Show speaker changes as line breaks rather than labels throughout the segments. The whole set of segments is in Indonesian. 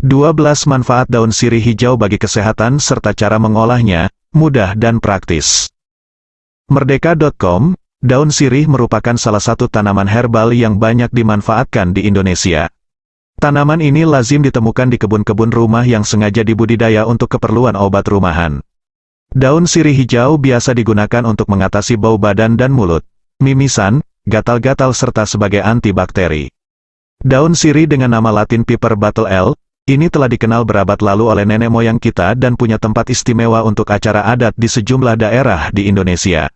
12 manfaat daun sirih hijau bagi kesehatan serta cara mengolahnya, mudah dan praktis. Merdeka.com, daun sirih merupakan salah satu tanaman herbal yang banyak dimanfaatkan di Indonesia. Tanaman ini lazim ditemukan di kebun-kebun rumah yang sengaja dibudidaya untuk keperluan obat rumahan. Daun sirih hijau biasa digunakan untuk mengatasi bau badan dan mulut, mimisan, gatal-gatal serta sebagai antibakteri. Daun sirih dengan nama latin Piper Battle L, ini telah dikenal berabad lalu oleh nenek moyang kita dan punya tempat istimewa untuk acara adat di sejumlah daerah di Indonesia.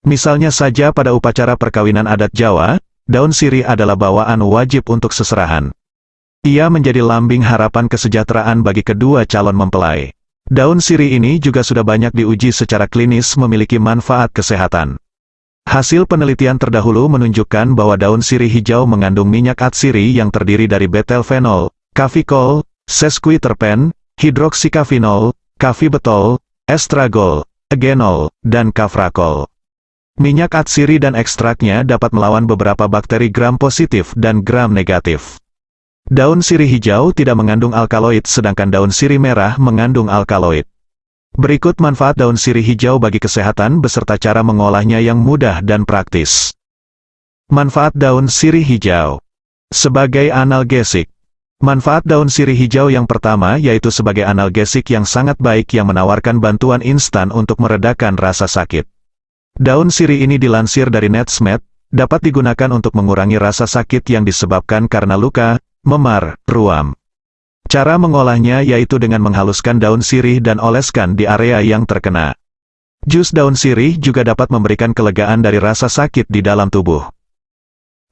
Misalnya saja pada upacara perkawinan adat Jawa, daun sirih adalah bawaan wajib untuk seserahan. Ia menjadi lambing harapan kesejahteraan bagi kedua calon mempelai. Daun sirih ini juga sudah banyak diuji secara klinis memiliki manfaat kesehatan. Hasil penelitian terdahulu menunjukkan bahwa daun sirih hijau mengandung minyak atsiri yang terdiri dari betelfenol, kafikol, sesquiterpen, hidroksikafinol, kafibetol, estragol, egenol, dan kafrakol. Minyak atsiri dan ekstraknya dapat melawan beberapa bakteri gram positif dan gram negatif. Daun sirih hijau tidak mengandung alkaloid sedangkan daun sirih merah mengandung alkaloid. Berikut manfaat daun sirih hijau bagi kesehatan beserta cara mengolahnya yang mudah dan praktis. Manfaat daun sirih hijau. Sebagai analgesik. Manfaat daun sirih hijau yang pertama yaitu sebagai analgesik yang sangat baik yang menawarkan bantuan instan untuk meredakan rasa sakit. Daun sirih ini dilansir dari Netsmed, dapat digunakan untuk mengurangi rasa sakit yang disebabkan karena luka, memar, ruam. Cara mengolahnya yaitu dengan menghaluskan daun sirih dan oleskan di area yang terkena. Jus daun sirih juga dapat memberikan kelegaan dari rasa sakit di dalam tubuh.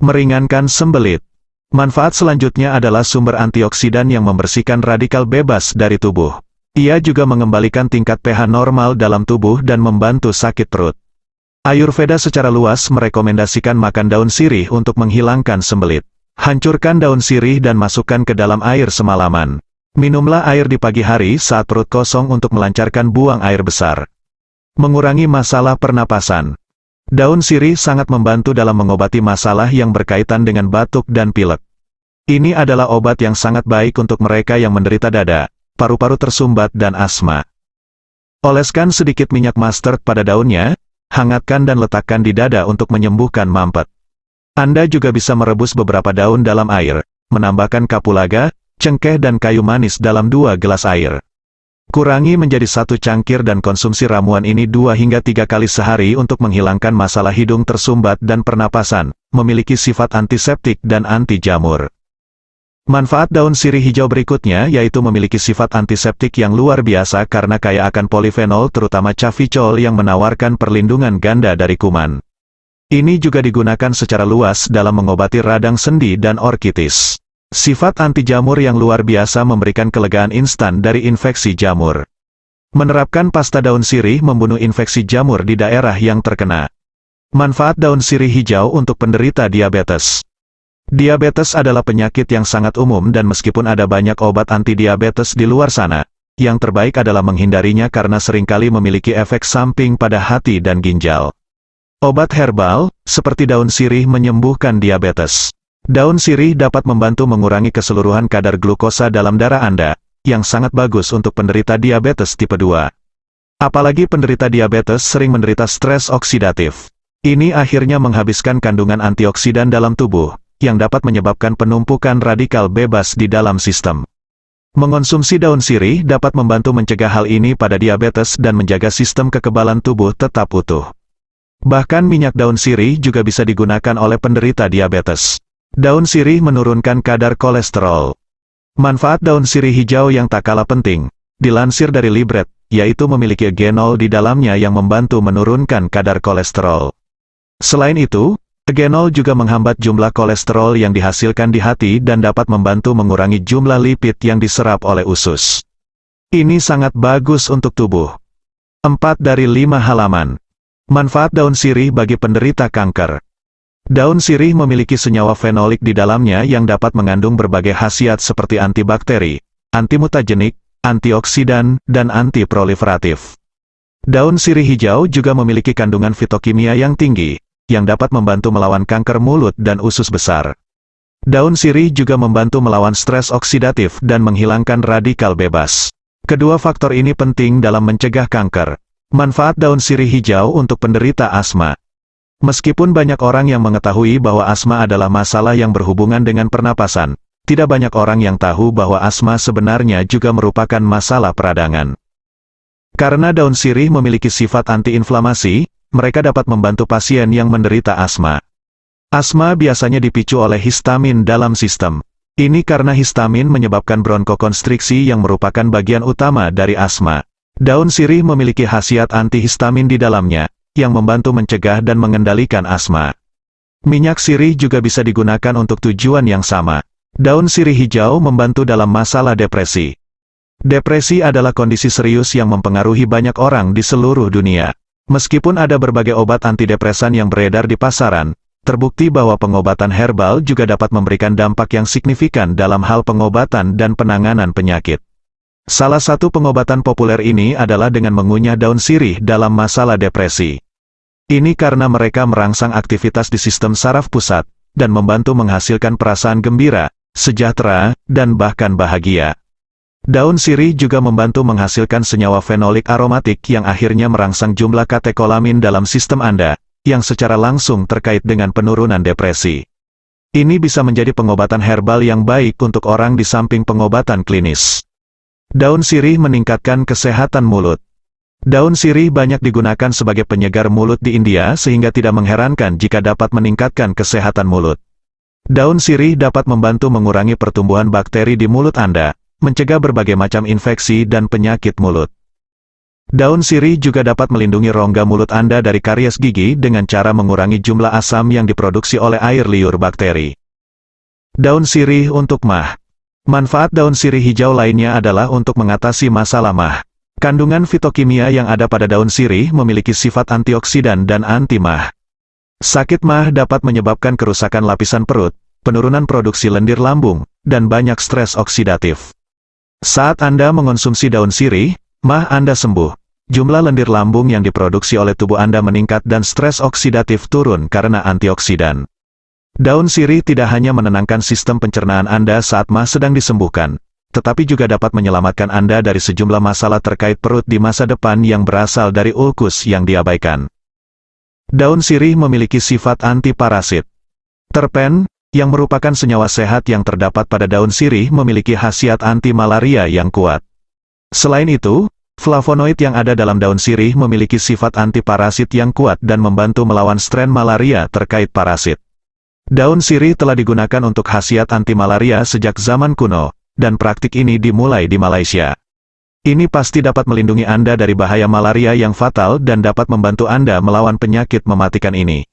Meringankan sembelit. Manfaat selanjutnya adalah sumber antioksidan yang membersihkan radikal bebas dari tubuh. Ia juga mengembalikan tingkat pH normal dalam tubuh dan membantu sakit perut. Ayurveda secara luas merekomendasikan makan daun sirih untuk menghilangkan sembelit. Hancurkan daun sirih dan masukkan ke dalam air semalaman. Minumlah air di pagi hari saat perut kosong untuk melancarkan buang air besar. Mengurangi masalah pernapasan. Daun sirih sangat membantu dalam mengobati masalah yang berkaitan dengan batuk dan pilek. Ini adalah obat yang sangat baik untuk mereka yang menderita dada, paru-paru tersumbat dan asma. Oleskan sedikit minyak mustard pada daunnya, hangatkan dan letakkan di dada untuk menyembuhkan mampet. Anda juga bisa merebus beberapa daun dalam air, menambahkan kapulaga, cengkeh dan kayu manis dalam 2 gelas air. Kurangi menjadi 1 cangkir dan konsumsi ramuan ini 2 hingga 3 kali sehari untuk menghilangkan masalah hidung tersumbat dan pernapasan, memiliki sifat antiseptik dan anti jamur. Manfaat daun sirih hijau berikutnya yaitu memiliki sifat antiseptik yang luar biasa karena kaya akan polifenol terutama caficol yang menawarkan perlindungan ganda dari kuman. Ini juga digunakan secara luas dalam mengobati radang sendi dan orkitis. Sifat anti jamur yang luar biasa memberikan kelegaan instan dari infeksi jamur. Menerapkan pasta daun sirih membunuh infeksi jamur di daerah yang terkena. Manfaat daun sirih hijau untuk penderita diabetes. Diabetes adalah penyakit yang sangat umum dan meskipun ada banyak obat anti-diabetes di luar sana, yang terbaik adalah menghindarinya karena seringkali memiliki efek samping pada hati dan ginjal. Obat herbal, seperti daun sirih menyembuhkan diabetes. Daun sirih dapat membantu mengurangi keseluruhan kadar glukosa dalam darah Anda, yang sangat bagus untuk penderita diabetes tipe 2. Apalagi penderita diabetes sering menderita stres oksidatif. Ini akhirnya menghabiskan kandungan antioksidan dalam tubuh, yang dapat menyebabkan penumpukan radikal bebas di dalam sistem. Mengonsumsi daun sirih dapat membantu mencegah hal ini pada diabetes dan menjaga sistem kekebalan tubuh tetap utuh. Bahkan minyak daun sirih juga bisa digunakan oleh penderita diabetes. Daun sirih menurunkan kadar kolesterol. Manfaat daun sirih hijau yang tak kalah penting, dilansir dari Libret, yaitu memiliki egenol di dalamnya yang membantu menurunkan kadar kolesterol. Selain itu, egenol juga menghambat jumlah kolesterol yang dihasilkan di hati dan dapat membantu mengurangi jumlah lipid yang diserap oleh usus. Ini sangat bagus untuk tubuh. 4 dari 5 halaman. Manfaat daun sirih bagi penderita kanker. Daun sirih memiliki senyawa fenolik di dalamnya yang dapat mengandung berbagai khasiat seperti antibakteri, antimutagenik, antioksidan, dan antiproliferatif. Daun sirih hijau juga memiliki kandungan fitokimia yang tinggi, yang dapat membantu melawan kanker mulut dan usus besar. Daun sirih juga membantu melawan stres oksidatif dan menghilangkan radikal bebas. Kedua faktor ini penting dalam mencegah kanker. Manfaat daun sirih hijau untuk penderita asma. Meskipun banyak orang yang mengetahui bahwa asma adalah masalah yang berhubungan dengan pernapasan, tidak banyak orang yang tahu bahwa asma sebenarnya juga merupakan masalah peradangan. Karena daun sirih memiliki sifat antiinflamasi, mereka dapat membantu pasien yang menderita asma. Asma biasanya dipicu oleh histamin dalam sistem. Ini karena histamin menyebabkan bronkokonstriksi yang merupakan bagian utama dari asma. Daun sirih memiliki khasiat antihistamin di dalamnya, yang membantu mencegah dan mengendalikan asma. Minyak sirih juga bisa digunakan untuk tujuan yang sama. Daun sirih hijau membantu dalam masalah depresi. Depresi adalah kondisi serius yang mempengaruhi banyak orang di seluruh dunia. Meskipun ada berbagai obat antidepresan yang beredar di pasaran, terbukti bahwa pengobatan herbal juga dapat memberikan dampak yang signifikan dalam hal pengobatan dan penanganan penyakit. Salah satu pengobatan populer ini adalah dengan mengunyah daun sirih dalam masalah depresi. Ini karena mereka merangsang aktivitas di sistem saraf pusat, dan membantu menghasilkan perasaan gembira, sejahtera, dan bahkan bahagia. Daun sirih juga membantu menghasilkan senyawa fenolik aromatik yang akhirnya merangsang jumlah katekolamin dalam sistem Anda, yang secara langsung terkait dengan penurunan depresi. Ini bisa menjadi pengobatan herbal yang baik untuk orang di samping pengobatan klinis. Daun sirih meningkatkan kesehatan mulut. Daun sirih banyak digunakan sebagai penyegar mulut di India sehingga tidak mengherankan jika dapat meningkatkan kesehatan mulut. Daun sirih dapat membantu mengurangi pertumbuhan bakteri di mulut Anda, mencegah berbagai macam infeksi dan penyakit mulut. Daun sirih juga dapat melindungi rongga mulut Anda dari karies gigi dengan cara mengurangi jumlah asam yang diproduksi oleh air liur bakteri. Daun sirih untuk MAH. Manfaat daun sirih hijau lainnya adalah untuk mengatasi masalah MAH. Kandungan fitokimia yang ada pada daun sirih memiliki sifat antioksidan dan anti-MAH. Sakit MAH dapat menyebabkan kerusakan lapisan perut, penurunan produksi lendir lambung, dan banyak stres oksidatif. Saat Anda mengonsumsi daun sirih, MAH Anda sembuh. Jumlah lendir lambung yang diproduksi oleh tubuh Anda meningkat dan stres oksidatif turun karena antioksidan. Daun sirih tidak hanya menenangkan sistem pencernaan Anda saat MAH sedang disembuhkan, tetapi juga dapat menyelamatkan Anda dari sejumlah masalah terkait perut di masa depan yang berasal dari ulkus yang diabaikan. Daun sirih memiliki sifat antiparasit. Terpen, yang merupakan senyawa sehat yang terdapat pada daun sirih memiliki khasiat anti-malaria yang kuat. Selain itu, flavonoid yang ada dalam daun sirih memiliki sifat antiparasit yang kuat dan membantu melawan strain malaria terkait parasit. Daun sirih telah digunakan untuk khasiat anti-malaria sejak zaman kuno, dan praktik ini dimulai di Malaysia. Ini pasti dapat melindungi Anda dari bahaya malaria yang fatal dan dapat membantu Anda melawan penyakit mematikan ini.